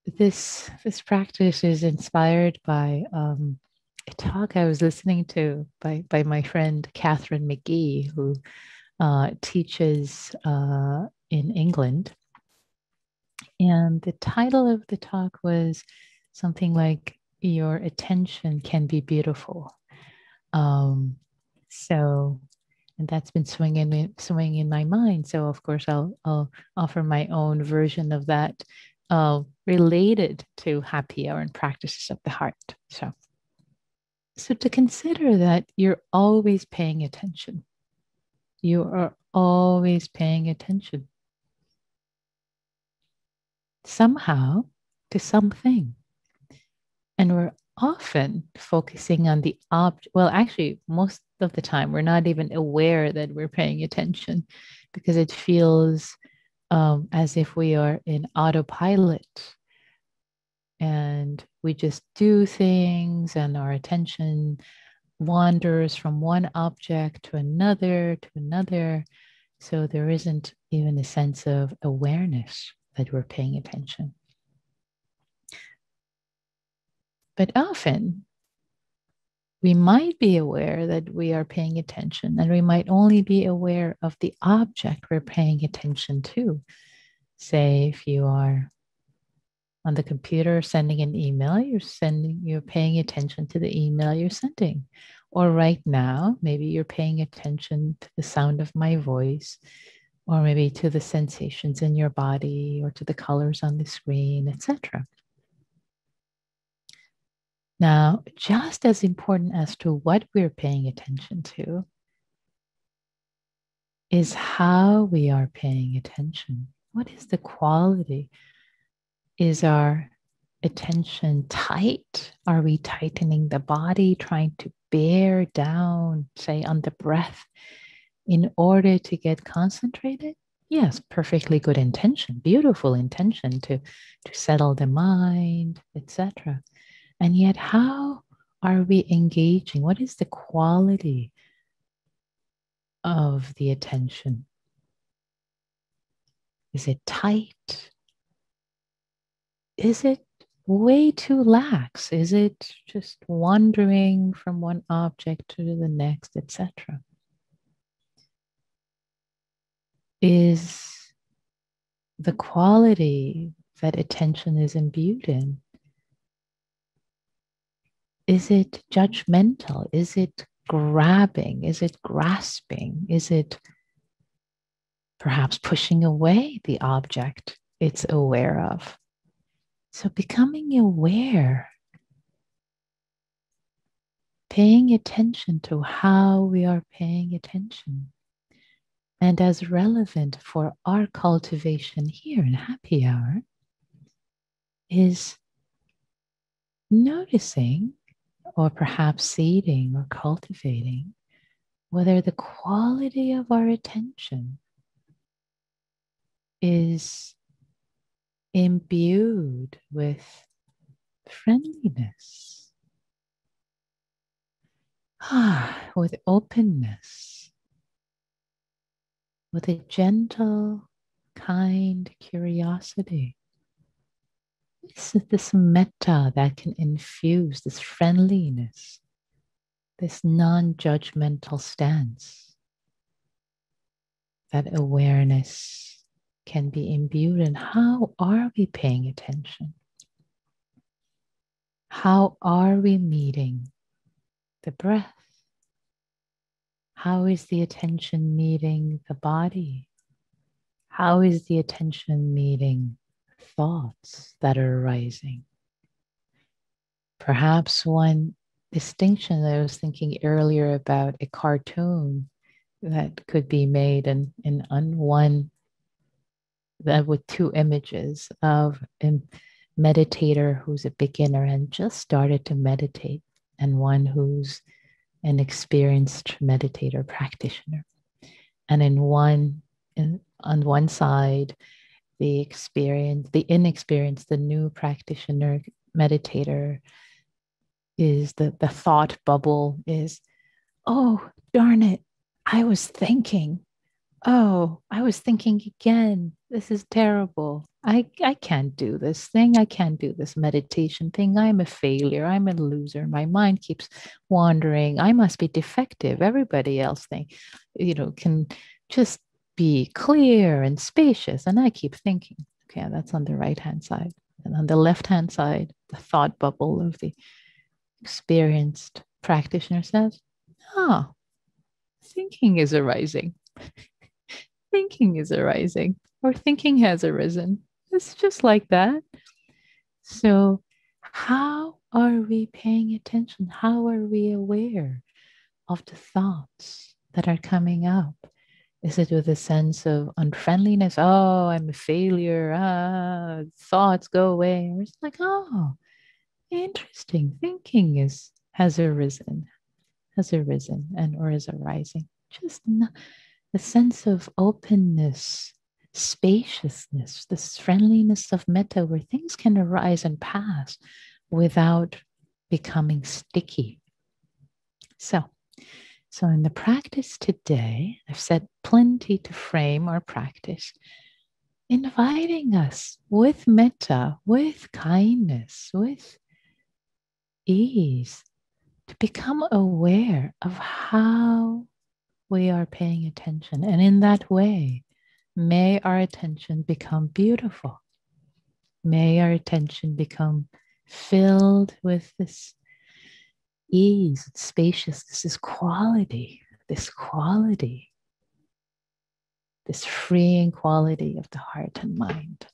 this practice is inspired by a talk I was listening to by my friend Catherine McGee, who teaches in England. And the title of the talk was something like "Your Attention Can Be Beautiful." Um, so, and that's been swinging in my mind. So, of course, I'll offer my own version of that, related to happy hour and practices of the heart. So to consider that you're always paying attention. You are always paying attention somehow to something. And we're often focusing on the object. Well, actually, most of the time, we're not even aware that we're paying attention because it feels as if we are in autopilot and we just do things and our attention wanders from one object to another to another. So there isn't even a sense of awareness that we're paying attention. But often we might be aware that we are paying attention, and we might only be aware of the object we're paying attention to. Say, if you are on the computer sending an email, you're paying attention to the email you're sending. Or right now, maybe you're paying attention to the sound of my voice, or maybe to the sensations in your body, or to the colors on the screen, etc. Now, just as important as to what we're paying attention to is how we are paying attention. What is the quality? Is our attention tight? Are we tightening the body, trying to bear down, say, on the breath in order to get concentrated? Yes, perfectly good intention, beautiful intention to settle the mind, etc. And yet, how are we engaging? What is the quality of the attention? Is it tight? Is it way too lax? Is it just wandering from one object to the next, etc.? Is the quality that attention is imbued in, is it judgmental? Is it grabbing? Is it grasping? Is it perhaps pushing away the object it's aware of? So becoming aware, paying attention to how we are paying attention, and as relevant for our cultivation here in happy hour is noticing, or perhaps seeding or cultivating, whether the quality of our attention is imbued with friendliness, with openness, with a gentle, kind curiosity. This metta that can infuse this friendliness, this non-judgmental stance, that awareness can be imbued in. How are we paying attention? How are we meeting the breath? How is the attention meeting the body? How is the attention meeting thoughts that are arising? Perhaps one distinction that I was thinking earlier about a cartoon that could be made in one that with two images of a meditator who's a beginner and just started to meditate, and one who's an experienced meditator practitioner. And on one side, the inexperienced, the new practitioner meditator is the thought bubble is, oh, darn it, I was thinking. Oh, I was thinking again. This is terrible. I can't do this thing. I can't do this meditation thing. I'm a failure. I'm a loser. My mind keeps wandering. I must be defective. Everybody else can just be clear and spacious. And I keep thinking, okay, that's on the right hand side. And on the left hand side, the thought bubble of the experienced practitioner says, oh, thinking is arising. Thinking is arising, or thinking has arisen. It's just like that. So, how are we paying attention? How are we aware of the thoughts that are coming up? Is it with a sense of unfriendliness? Oh, I'm a failure. Thoughts go away. Or it's like, oh, interesting. Thinking has arisen, and or is arising. Just a sense of openness, spaciousness, this friendliness of metta where things can arise and pass without becoming sticky. So in the practice today, I've said plenty to frame our practice, inviting us with metta, with kindness, with ease, to become aware of how we are paying attention. And in that way, may our attention become beautiful. May our attention become filled with this ease, spaciousness, this quality, this freeing quality of the heart and mind.